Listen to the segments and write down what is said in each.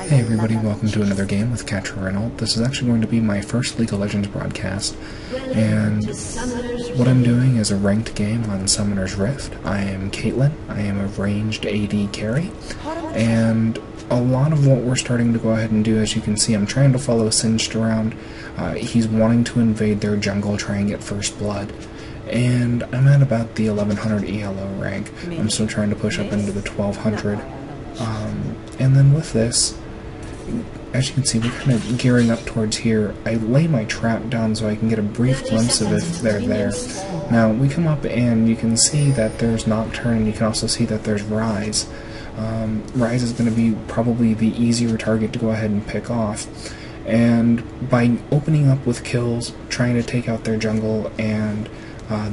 Hey everybody, welcome to another game with DerkovRenault-Le. This is actually going to be my first League of Legends broadcast, and what I'm doing is a ranked game on Summoner's Rift. I am Caitlyn, I am a ranged AD carry, and a lot of what we're starting to go ahead and do, as you can see, I'm trying to follow Singed around. He's wanting to invade their jungle, try and get first blood. And I'm at about the 1100 ELO rank. I'm still trying to push up into the 1200. And then with this, as you can see, we're kind of gearing up towards here. I lay my trap down so I can get a brief glimpse of if they're there. Now, we come up and you can see that there's Nocturne, and you can also see that there's Rise. Rise is going to be probably the easier target to go ahead and pick off. And by opening up with kills, trying to take out their jungle and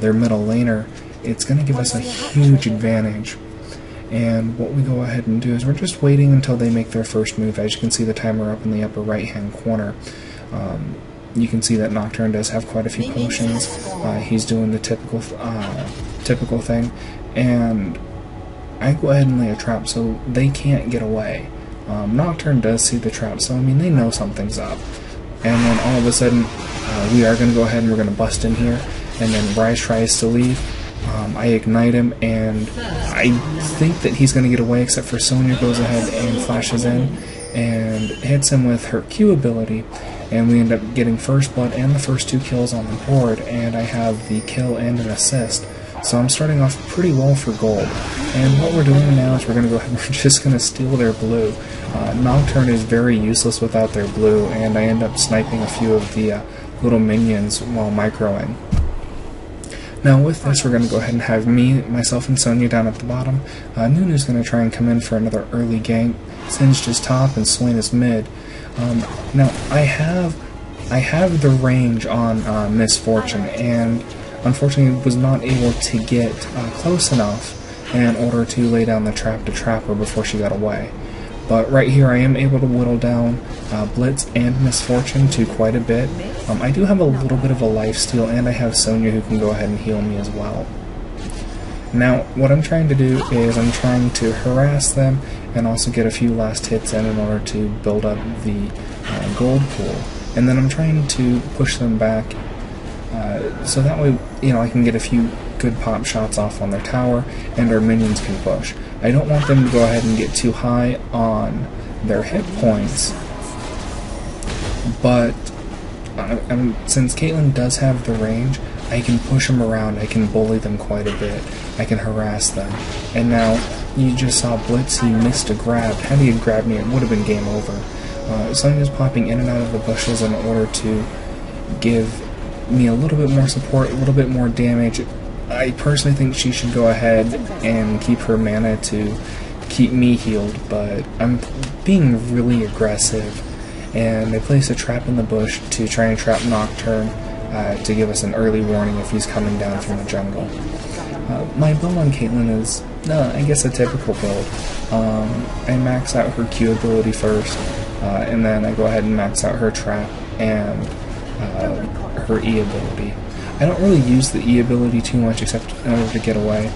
their middle laner, it's going to give us a huge advantage. And what we go ahead and do is we're just waiting until they make their first move. As you can see the timer up in the upper right hand corner. You can see that Nocturne does have quite a few potions. He's doing the typical thing, and I go ahead and lay a trap so they can't get away. Nocturne does see the trap, so I mean they know something's up. And then all of a sudden we are going to go ahead and we're going to bust in here, and then Rise tries to leave. I ignite him, and I think that he's going to get away, except for Sonya goes ahead and flashes in and hits him with her Q ability, and we end up getting first blood and the first 2 kills on the board, and I have the kill and an assist. So I'm starting off pretty well for gold. And what we're doing now is we're going to go ahead and we're just going to steal their blue. Nocturne is very useless without their blue, and I end up sniping a few of the little minions while microing. Now with this, we're going to go ahead and have myself and Sonya down at the bottom. Nunu's going to try and come in for another early gank. Singed is top and Swain is mid. Now I have the range on Miss Fortune, and unfortunately was not able to get close enough in order to lay down the trap to trap her before she got away. But right here I am able to whittle down Blitz and Miss Fortune to quite a bit. I do have a little bit of a lifesteal, and I have Sonya who can go ahead and heal me as well. Now what I'm trying to do is I'm trying to harass them and also get a few last hits in order to build up the gold pool. And then I'm trying to push them back so that way, you know, I can get a few good pop shots off on their tower and our minions can push. I don't want them to go ahead and get too high on their hit points, but since Caitlyn does have the range, I can push them around, I can bully them quite a bit, I can harass them. And now, you just saw Blitz, he missed a grab. Had he had grabbed me, it would have been game over. Sonya's popping in and out of the bushes in order to give me a little bit more support, a little bit more damage. I personally think she should go ahead and keep her mana to keep me healed, but I'm being really aggressive, and I place a trap in the bush to try and trap Nocturne to give us an early warning if he's coming down from the jungle. My build on Caitlyn is, I guess, a typical build. I max out her Q ability first, and then I go ahead and max out her trap and her E ability. I don't really use the E ability too much except in order to get away.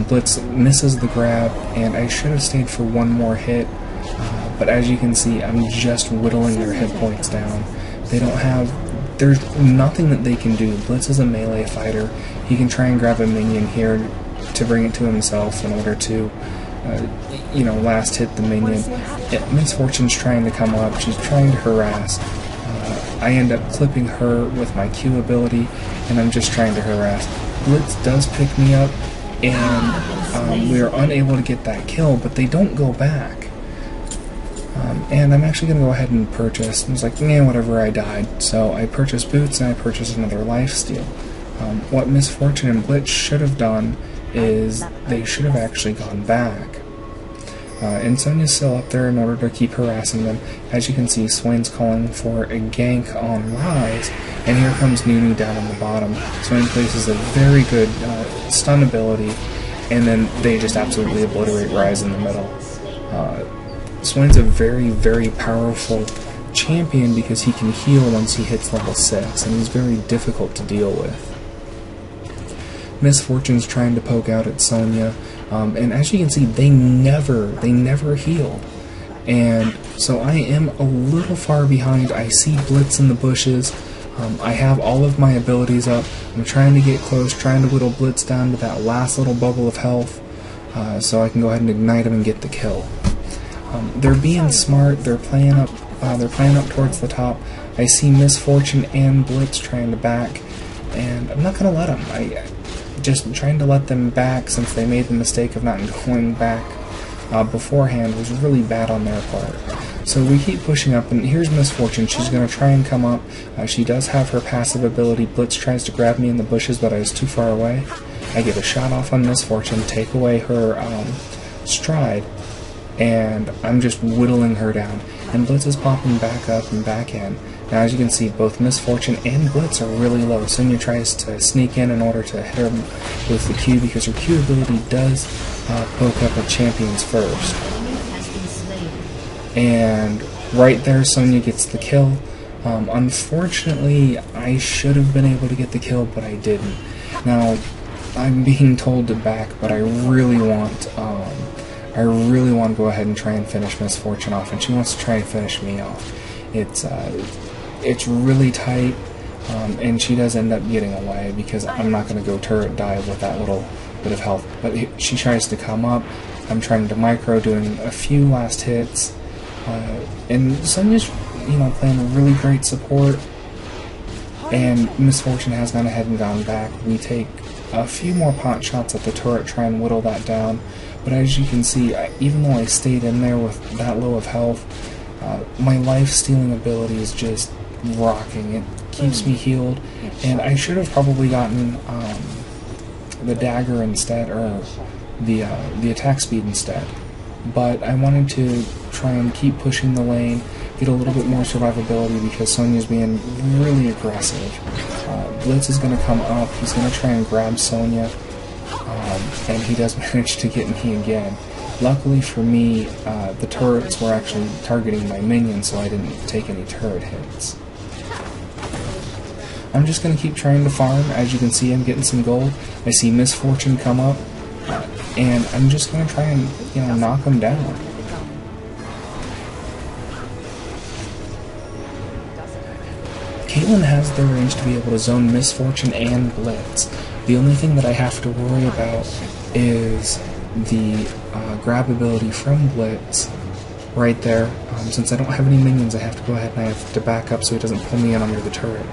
Blitz misses the grab, and I should have stayed for one more hit, but as you can see, I'm just whittling their hit points down. There's nothing that they can do. Blitz is a melee fighter. He can try and grab a minion here to bring it to himself in order to, last hit the minion. Miss Fortune's trying to come up, she's trying to harass. I end up clipping her with my Q ability, and I'm just trying to harass. Blitz does pick me up, and we are unable to get that kill, but they don't go back. And I'm actually going to go ahead and purchase. I was like, whatever, I died. So I purchased boots, and I purchased another lifesteal. What Miss Fortune and Blitz should have done is they should have actually gone back. And Sonya's still up there in order to keep harassing them. As you can see, Swain's calling for a gank on Rise, and here comes Nunu down on the bottom. Swain places a very good stun ability, and then they just absolutely obliterate Rise in the middle. Swain's a very, very powerful champion because he can heal once he hits level 6, and he's very difficult to deal with. Miss Fortune's trying to poke out at Sonya, and as you can see, they never healed. And so I am a little far behind. I see Blitz in the bushes. I have all of my abilities up. I'm trying to get close, trying to whittle Blitz down to that last little bubble of health, so I can go ahead and ignite him and get the kill. They're being smart. They're playing up towards the top. I see Misfortune and Blitz trying to back, and I'm not going to let them. I just trying to let them back, since they made the mistake of not going back beforehand, was really bad on their part. So we keep pushing up, and here's Misfortune. She's going to try and come up. She does have her passive ability. Blitz tries to grab me in the bushes, but I was too far away. I get a shot off on Misfortune, take away her stride, and I'm just whittling her down. And Blitz is popping back up and back in. Now, as you can see, both Misfortune and Blitz are really low. Sonya tries to sneak in order to hit her with the Q, because her Q ability does poke up a champion's first. And right there, Sonya gets the kill. Unfortunately, I should have been able to get the kill, but I didn't. Now, I'm being told to back, but I really want to go ahead and try and finish Misfortune off, and she wants to try and finish me off. It's really tight, and she does end up getting away, because I'm not going to go turret dive with that little bit of health. But she tries to come up. I'm trying to micro, doing a few last hits, and Sonya's, playing a really great support, and Misfortune has gone ahead and gone back. We take a few more pot shots at the turret, try and whittle that down, but as you can see, even though I stayed in there with that low of health, my life-stealing ability is just rocking. It keeps me healed, and I should have probably gotten the dagger instead, or the attack speed instead, but I wanted to try and keep pushing the lane, get a little bit more survivability, because Sonya's being really aggressive. Blitz is going to come up. He's going to try and grab Sonya, and he does manage to get me again. Luckily for me, the turrets were actually targeting my minions, so I didn't take any turret hits. I'm just going to keep trying to farm. As you can see, I'm getting some gold. I see Misfortune come up, and I'm just going to try and knock him down. Caitlyn has the range to be able to zone Misfortune and Blitz. The only thing that I have to worry about is the grab ability from Blitz right there. Since I don't have any minions, I have to go ahead and I have to back up so he doesn't pull me in under the turret.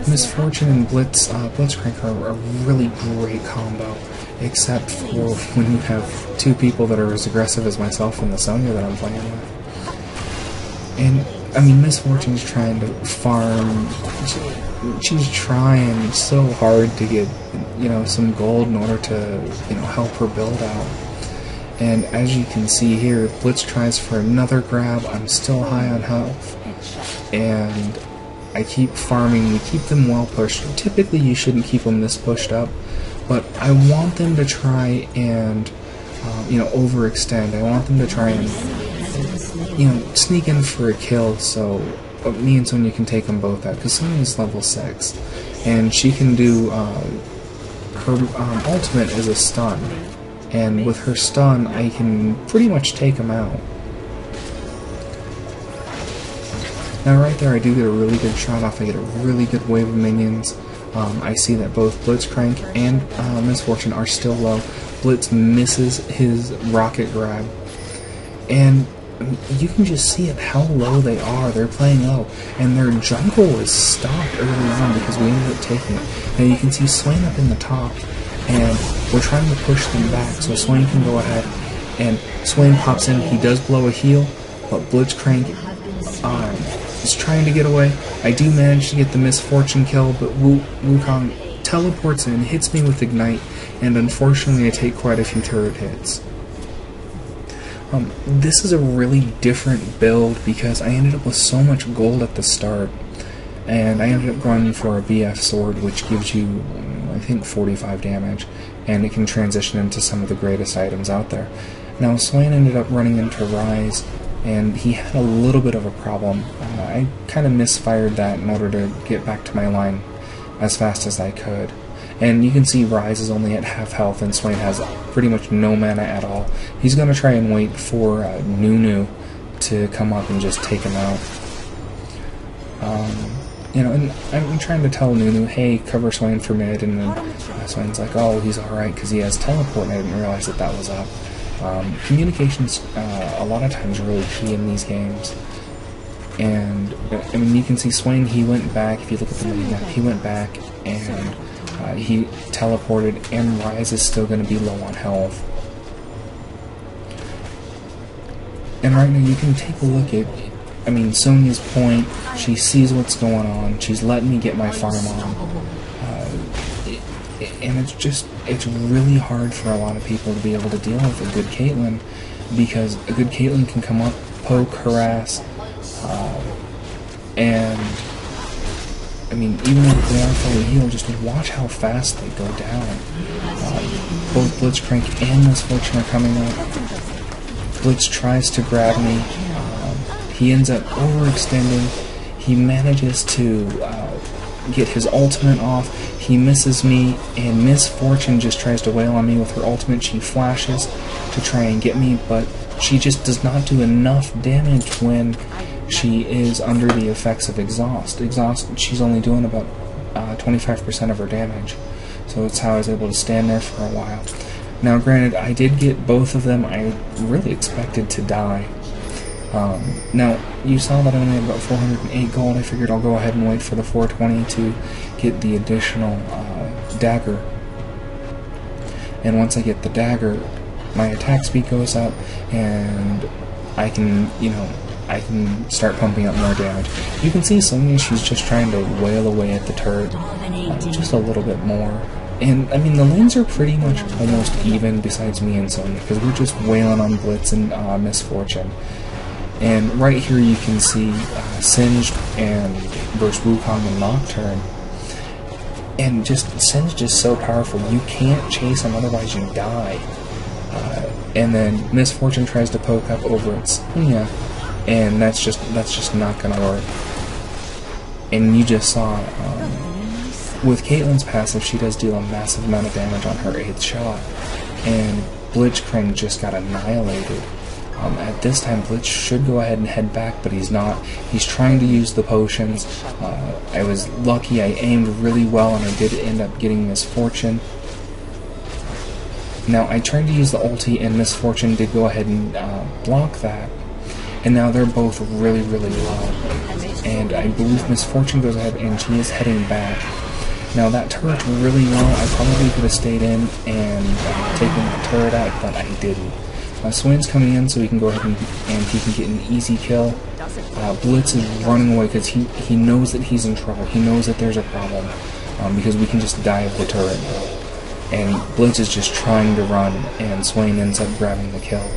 Misfortune and Blitzcrank are a really great combo, except for when you have two people that are as aggressive as myself and the Sonya that I'm playing with. And I mean, Misfortune's trying to farm. She's trying so hard to get, some gold in order to, help her build out. And as you can see here, Blitz tries for another grab. I'm still high on health, and I keep farming. We keep them well pushed. Typically, you shouldn't keep them this pushed up, but I want them to try and, overextend. I want them to try and, sneak in for a kill, so me and Sonya can take them both out, because Sonya's level 6, and she can do, her ultimate is a stun, and with her stun, I can pretty much take them out. Now right there, I do get a really good shot off. I get a really good wave of minions. I see that both Blitzcrank and Misfortune are still low. Blitz misses his rocket grab, and you can just see it how low they are. They're playing low, and their jungle was stopped early on because we ended up taking it. Now you can see Swain up in the top, and we're trying to push them back, so Swain can go ahead, and Swain pops in. He does blow a heal, but Blitzcrank is trying to get away. I do manage to get the Misfortune kill, but Wukong teleports in, hits me with Ignite, and unfortunately I take quite a few turret hits. This is a really different build because I ended up with so much gold at the start, and I ended up going for a BF sword, which gives you, I think, 45 damage, and it can transition into some of the greatest items out there. Now, Swain ended up running into Rise, and he had a little bit of a problem. I kind of misfired that in order to get back to my line as fast as I could. And you can see Rise is only at half health, and Swain has pretty much no mana at all. He's going to try and wait for Nunu to come up and just take him out. You know, and I'm trying to tell Nunu, hey, cover Swain for mid, and then Swain's like, oh, he's alright because he has teleport, and I didn't realize that that was up. Communication's a lot of times really key in these games. And, I mean, you can see Swain, he went back, if you look at the map, he went back, and he teleported, and Rise is still going to be low on health. And right now you can take a look at, I mean, Sonya's point, she sees what's going on, she's letting me get my farm on, and it's really hard for a lot of people to be able to deal with a good Caitlyn, because a good Caitlyn can come up, poke, harass, and, I mean, even if they are fully healed, just watch how fast they go down. Both Blitzcrank and Miss Fortune are coming up. Blitz tries to grab me. He ends up overextending. He manages to get his ultimate off. He misses me, and Miss Fortune just tries to wail on me with her ultimate. She flashes to try and get me, but she just does not do enough damage when she is under the effects of Exhaust. She's only doing about 25% of her damage. So that's how I was able to stand there for a while. Now granted, I did get both of them. I really expected to die. Now, you saw that I only had about 408 gold. I figured I'll go ahead and wait for the 420 to get the additional dagger. And once I get the dagger, my attack speed goes up, and I can, you know, I can start pumping up more damage. You can see Sonya, she's just trying to wail away at the turret just a little bit more. And, I mean, the lanes are pretty much almost even besides me and Sonya, because we're just wailing on Blitz and Miss Fortune. And right here you can see Singed and versus Wukong and Nocturne. And just, Singed just so powerful, you can't chase him, otherwise you die. And then Miss Fortune tries to poke up over at Sonya, and that's just not gonna work. And you just saw with Caitlyn's passive, she does deal a massive amount of damage on her 8th shot, and Blitzcrank just got annihilated. At this time, Blitz should go ahead and head back, but he's not. He's trying to use the potions. I was lucky, I aimed really well, and I did end up getting Miss Fortune. Now, I tried to use the ulti, and Miss Fortune did go ahead and block that. And now they're both really, really low. And I believe Miss Fortune goes ahead, and she is heading back. Now, that turret's really low. I probably could have stayed in and taken that turret out, but I didn't. Swain's coming in so he can go ahead and he can get an easy kill. Blitz is running away because he knows that he's in trouble. He knows that there's a problem because we can just dive the turret. And Blitz is just trying to run, and Swain ends up grabbing the kill.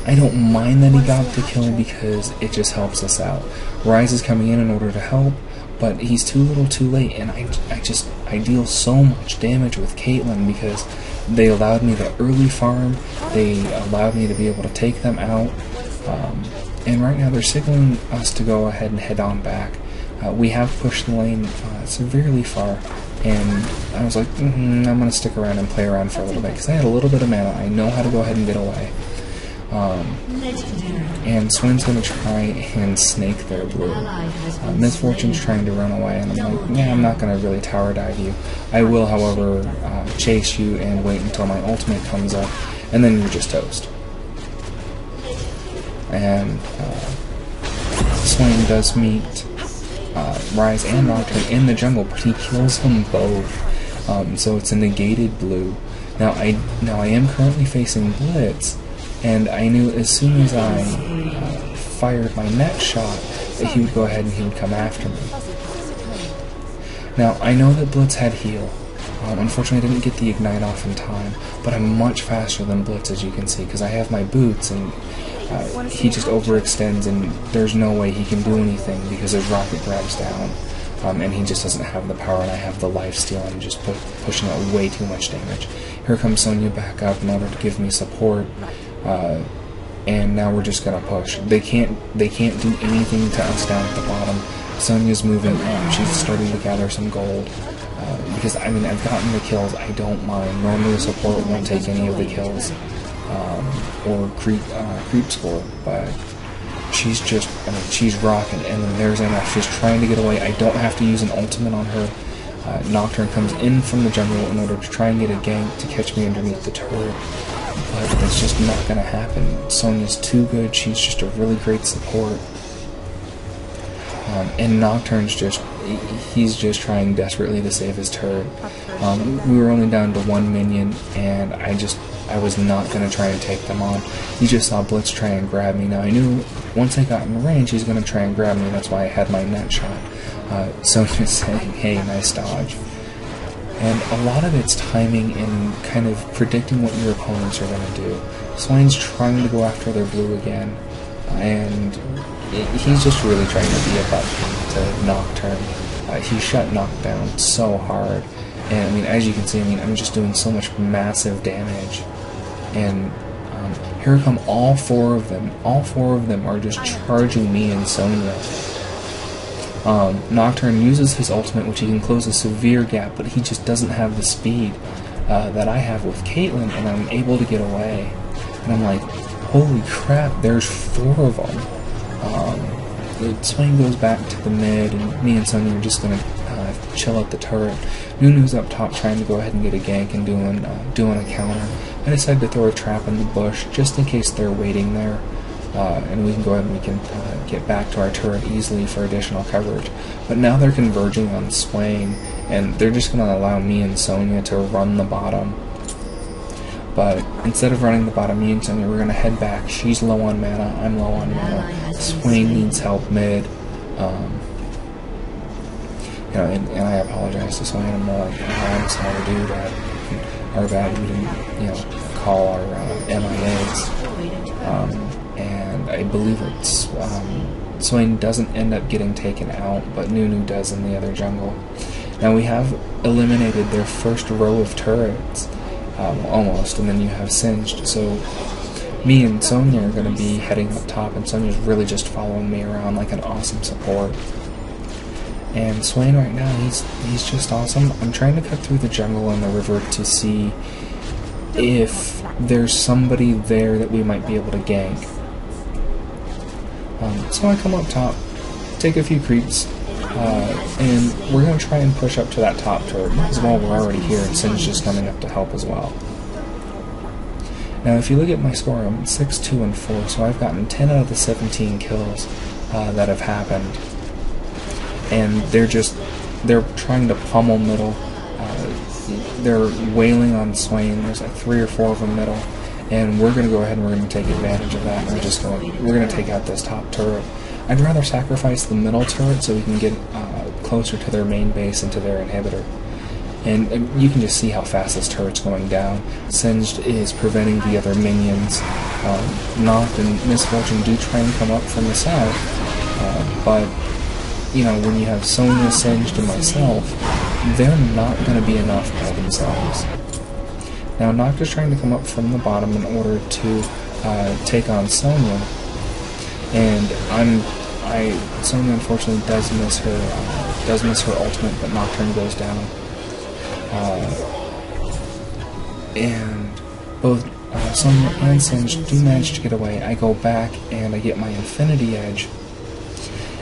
I don't mind that he got the kill because it just helps us out. Rise is coming in order to help, but he's too little too late, and I deal so much damage with Caitlyn because they allowed me the early farm, they allowed me to be able to take them out, and right now they're signaling us to go ahead and head on back. We have pushed the lane severely far, and I was like, I'm going to stick around and play around for a little bit, because I had a little bit of mana. I know how to go ahead and get away. And Swain's going to try and snake their blue. Miss Fortune's trying to run away, and I'm like, yeah, I'm not going to really tower dive you. I will, however, chase you and wait until my ultimate comes up, and then you're just toast. And Swain does meet Rise and Nocturne in the jungle, but he kills them both. So it's a negated blue. Now I am currently facing Blitz, and I knew as soon as I fired my next shot that he would go ahead and he would come after me. Now I know that Blitz had heal. Unfortunately, I didn't get the ignite off in time, but I'm much faster than Blitz, as you can see, because I have my boots, and he just overextends, and there's no way he can do anything because his rocket grabs down, and he just doesn't have the power, and I have the lifesteal, and just pushing out way too much damage. Here comes Sonya back up in order to give me support, and now we're just gonna push. They can't do anything to us down at the bottom. Sonya's moving, she's starting to gather some gold, because I mean I've gotten the kills, I don't mind. Normally the support won't take any of the kills or creep score, but she's just, I mean, she's rocking. And then there's MF just trying to get away. I don't have to use an ultimate on her. Nocturne comes in from the jungle in order to try and get a gank to catch me underneath the turret, but it's just not going to happen. Sonya's too good. She's just a really great support. And Nocturne's he's just trying desperately to save his turret. We were only down to one minion, and I was not going to try and take them on. He just saw Blitz try and grab me. Now I knew once I got in range he's going to try and grab me, that's why I had my net shot. Sonya's saying, hey, nice dodge. And a lot of it's timing and kind of predicting what your opponents are going to do. Swain's trying to go after their blue again, and he's just really trying to be a butt to Nocturne. He shut Knockdown so hard, and I mean, as you can see, I mean, I'm just doing so much massive damage. And here come all four of them. All four of them are just charging me and Sonya. Nocturne uses his ultimate, which he can close a severe gap, but he just doesn't have the speed that I have with Caitlyn, and I'm able to get away. And I'm like, holy crap, there's four of them. Swain goes back to the mid, and me and Sonya are just going to chill at the turret. Nunu's up top trying to go ahead and get a gank and doing a counter. I decided to throw a trap in the bush just in case they're waiting there, and we can go ahead and we can get back to our turret easily for additional coverage. But now they're converging on Swain, and they're just going to allow me and Sonya to run the bottom. But instead of running the bottom, me and Sonya, we're going to head back. She's low on mana, I'm low on mana. Swain needs help mid. You know, and I apologize to Swain. I'm like, oh, I'm sorry, dude. Our bad, we didn't, you know, call our MIAs. And I believe it's Swain doesn't end up getting taken out, but Nunu does in the other jungle. Now we have eliminated their first row of turrets. Almost, and then you have Singed, so me and Sonya are going to be heading up top, and Sonya's really just following me around like an awesome support. And Swain right now, he's just awesome. I'm trying to cut through the jungle and the river to see if there's somebody there that we might be able to gank. So I come up top, take a few creeps, and we're going to try and push up to that top turret, because while we're already here, and Sin's just coming up to help as well. Now if you look at my score, I'm 6, 2, and 4, so I've gotten 10 out of the 17 kills that have happened. And they're trying to pummel middle, they're wailing on Swain, there's like 3 or 4 of them middle, and we're going to go ahead and we're going to take advantage of that, and we're going to take out this top turret. I'd rather sacrifice the middle turret so we can get closer to their main base and to their inhibitor. And you can just see how fast this turret's going down. Singed is preventing the other minions. Noct and Misfortune do try and come up from the south, but you know, when you have Sonya, Singed, and myself, they're not going to be enough by themselves. Now Noct is trying to come up from the bottom in order to take on Sonya. And Sonya unfortunately does miss her ultimate, but Nocturne goes down. And both Sonya and Singed do manage to get away. I go back and I get my Infinity Edge.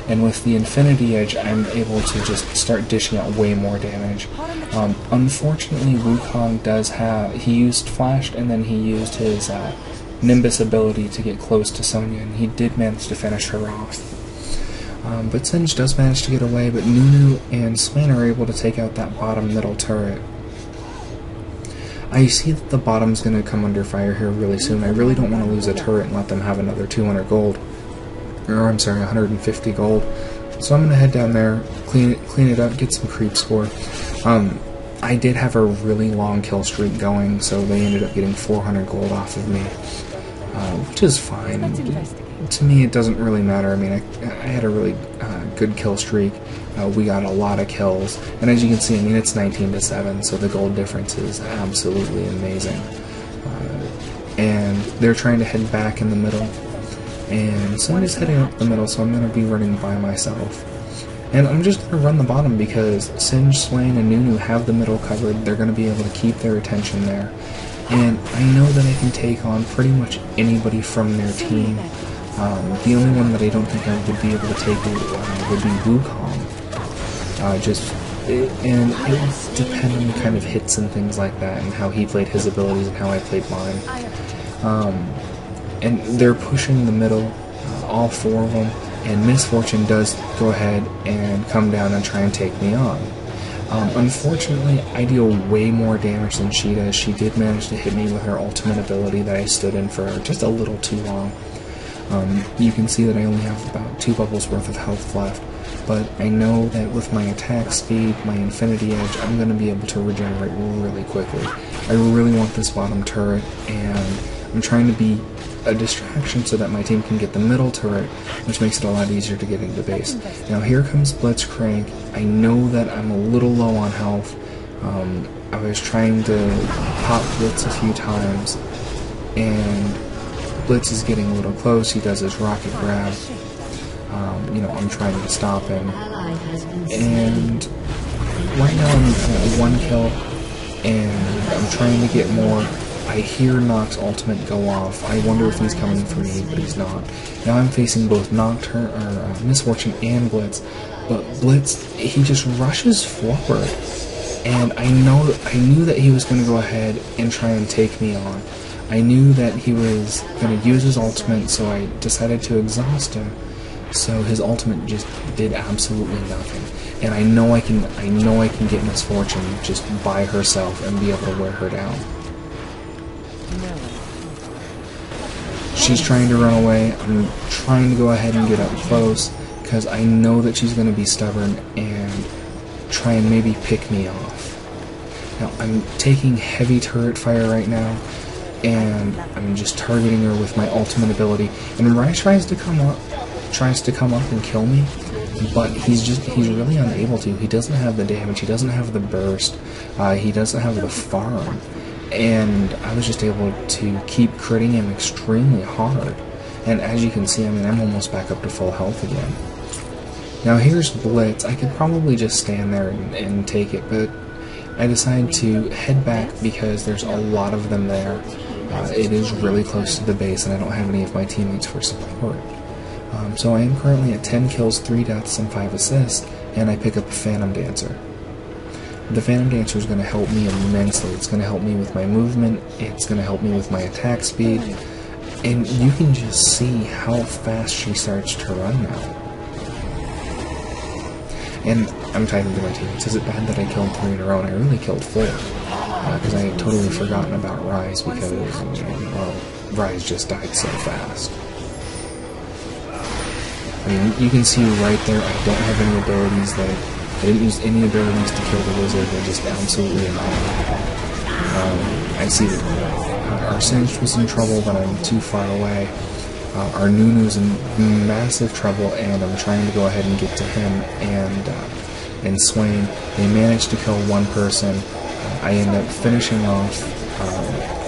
And with the Infinity Edge, I'm able to just start dishing out way more damage. Unfortunately, Wukong he used Flashed, and then he used his Nimbus ability to get close to Sonya, and he did manage to finish her off. But Singed does manage to get away, but Nunu and Swain are able to take out that bottom middle turret. I see that the bottom's going to come under fire here really soon. I really don't want to lose a turret and let them have another 200 gold. Or, I'm sorry, 150 gold. So I'm going to head down there, clean it up, get some creep score. I did have a really long kill streak going, so they ended up getting 400 gold off of me, which is fine. To me, it doesn't really matter. I mean, I had a really good kill streak. We got a lot of kills, and as you can see, I mean, it's 19-7, so the gold difference is absolutely amazing. And they're trying to head back in the middle, and somebody's heading up the middle, so I'm going to be running by myself. And I'm just going to run the bottom because Singe, Swain, and Nunu have the middle covered. They're going to be able to keep their attention there. And I know that I can take on pretty much anybody from their team. The only one that I don't think I would be able to take would be Wukong. And it would depend on the kind of hits and things like that, and how he played his abilities and how I played mine. And they're pushing the middle, all four of them, and Misfortune does go ahead and come down and try and take me on. Unfortunately, I deal way more damage than she does. She did manage to hit me with her ultimate ability that I stood in for just a little too long. You can see that I only have about 2 bubbles worth of health left, but I know that with my attack speed, my Infinity Edge, I'm going to be able to regenerate really quickly. I really want this bottom turret, and I'm trying to be a distraction so that my team can get the middle turret, which makes it a lot easier to get into the base. Now here comes Blitzcrank. I know that I'm a little low on health. I was trying to pop Blitz a few times, and Blitz is getting a little close. He does his rocket grab. You know, I'm trying to stop him. And right now I'm at 1 kill, and I'm trying to get more. I hear Noct's ultimate go off. I wonder if he's coming for me, but he's not. Now I'm facing both Misfortune and Blitz, but Blitz, he just rushes forward. And I knew that he was going to go ahead and try and take me on. I knew that he was going to use his ultimate, so I decided to exhaust him. So his ultimate just did absolutely nothing. And I know I can get Misfortune just by herself and be able to wear her down. She's trying to run away. I'm trying to go ahead and get up close because I know that she's going to be stubborn and try and maybe pick me off. Now I'm taking heavy turret fire right now, and I'm just targeting her with my ultimate ability. And Rise tries to come up and kill me, but he's really unable to. He doesn't have the damage. He doesn't have the burst. He doesn't have the farm. And I was just able to keep critting him extremely hard. And as you can see, I mean, I'm almost back up to full health again. Now here's Blitz. I could probably just stand there and take it, but I decided to head back because there's a lot of them there. It is really close to the base, and I don't have any of my teammates for support. So I am currently at 10 kills, 3 deaths, and 5 assists, and I pick up a Phantom Dancer. The Phantom Dancer is going to help me immensely. It's going to help me with my movement, it's going to help me with my attack speed, and you can just see how fast she starts to run now. And I'm typing to my teammates, is it bad that I killed 3 in a row? And I really killed 4, because I had totally forgotten about Rise because, well, Rise just died so fast. I mean, you can see right there, I don't have any abilities I didn't use any abilities to kill the wizard. They're just absolutely annihilated. I see that our Singe was in trouble, but I'm too far away. Our Nunu's in massive trouble, and I'm trying to go ahead and get to him and Swain. They managed to kill 1 person. I end up finishing off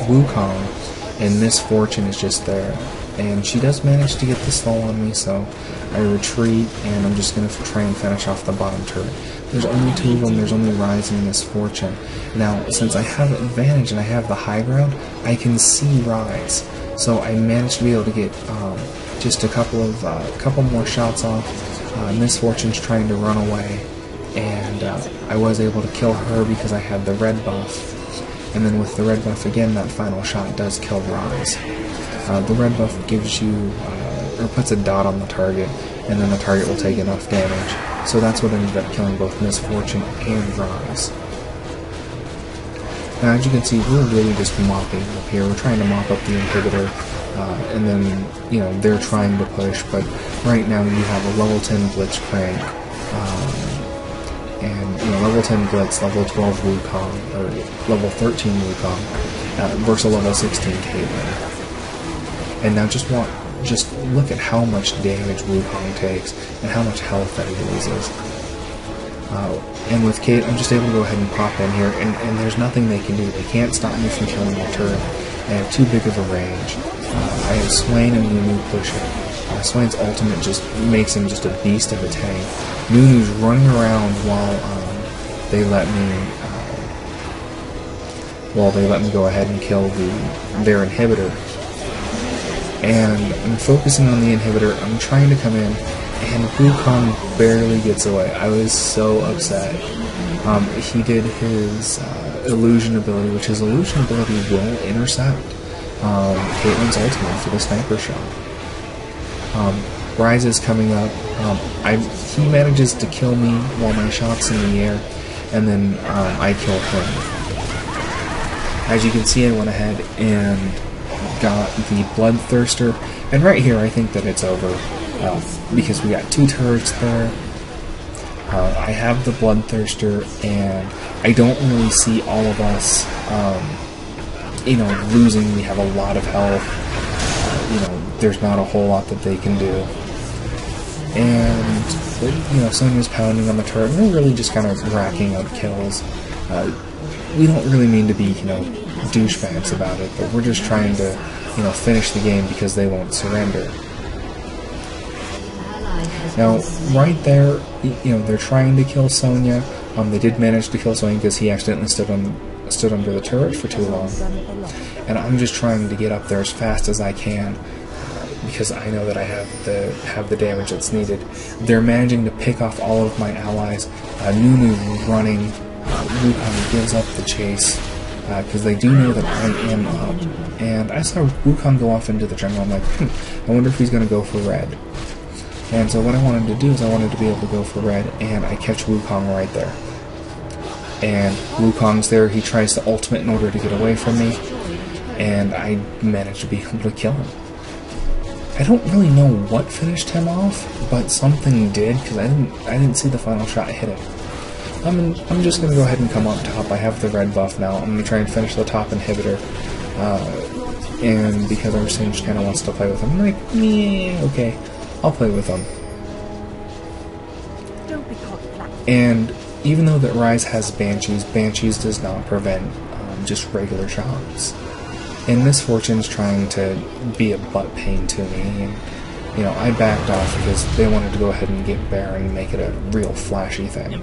Wukong, and Misfortune is just there. And she does manage to get the slow on me, so I retreat, and I'm just going to try and finish off the bottom turret. There's only 2 of them, there's only Rise and Misfortune. Now, since I have advantage and I have the high ground, I can see Rise. So I managed to be able to get just a couple more shots off. Misfortune's trying to run away, and I was able to kill her because I had the red buff. And then with the red buff again, that final shot does kill Rise. The red buff gives you, or puts a dot on the target, and then the target will take enough damage. So that's what ended up killing both Misfortune and Rise. Now as you can see, we're really just mopping up here. We're trying to mop up the inhibitor, and then, you know, they're trying to push, but right now you have a level 10 Blitzcrank, and, you know, level 10 Blitz, level 12 Wukong, or level 13 Wukong, versus a level 16 Caitlyn. And now just look at how much damage Wukong takes and how much health that he loses. And with Kate, I'm just able to go ahead and pop in here, and there's nothing they can do. They can't stop me from killing the turret. I have too big of a range. I have Swain and Nunu pushing. Swain's ultimate just makes him just a beast of a tank. Nunu's running around while they let me go ahead and kill their inhibitor. And I'm focusing on the inhibitor. I'm trying to come in, and Wukong barely gets away. I was so upset. He did his illusion ability, which his illusion ability will intercept Caitlyn's ultimate for the sniper shot. Rise is coming up. He manages to kill me while my shot's in the air, and then I kill him. As you can see, I went ahead and got the Bloodthirster, and right here I think that it's over, because we got 2 turrets there. I have the Bloodthirster, and I don't really see all of us, losing. We have a lot of health. There's not a whole lot that they can do. And, Sonya's pounding on the turret, and we're really just kind of racking up kills. We don't really mean to be, douchebags about it, but we're just trying to, finish the game because they won't surrender. Now, right there, they're trying to kill Sonya. They did manage to kill Sonya because he accidentally stood under the turret for too long. And I'm just trying to get up there as fast as I can because I know that I have the damage that's needed. They're managing to pick off all of my allies. Nunu running. Wukong gives up the chase because they do know that I am up. And I saw Wukong go off into the jungle. I'm like, I wonder if he's going to go for red. And so what I wanted to do is I wanted to be able to go for red, and I catch Wukong right there. And Wukong's there. He tries to ultimate in order to get away from me, and I managed to be able to kill him. I don't really know what finished him off, but something did because I didn't see the final shot hit him. I'm just going to go ahead and come up top. I have the red buff now. I'm going to try and finish the top inhibitor. And because Arsene just kind of wants to play with him, I'm like, yeah, okay, I'll play with him. And even though that Rise has Banshees, Banshees does not prevent just regular shots. And Misfortune's trying to be a butt pain to me, and I backed off because they wanted to go ahead and get Baron and make it a real flashy thing.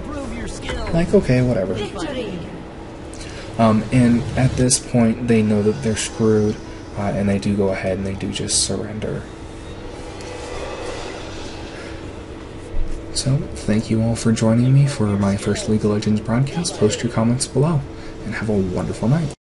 Like, okay, whatever. And at this point, they know that they're screwed, and they do go ahead and they do just surrender. So, thank you all for joining me for my first League of Legends broadcast. Post your comments below, and have a wonderful night.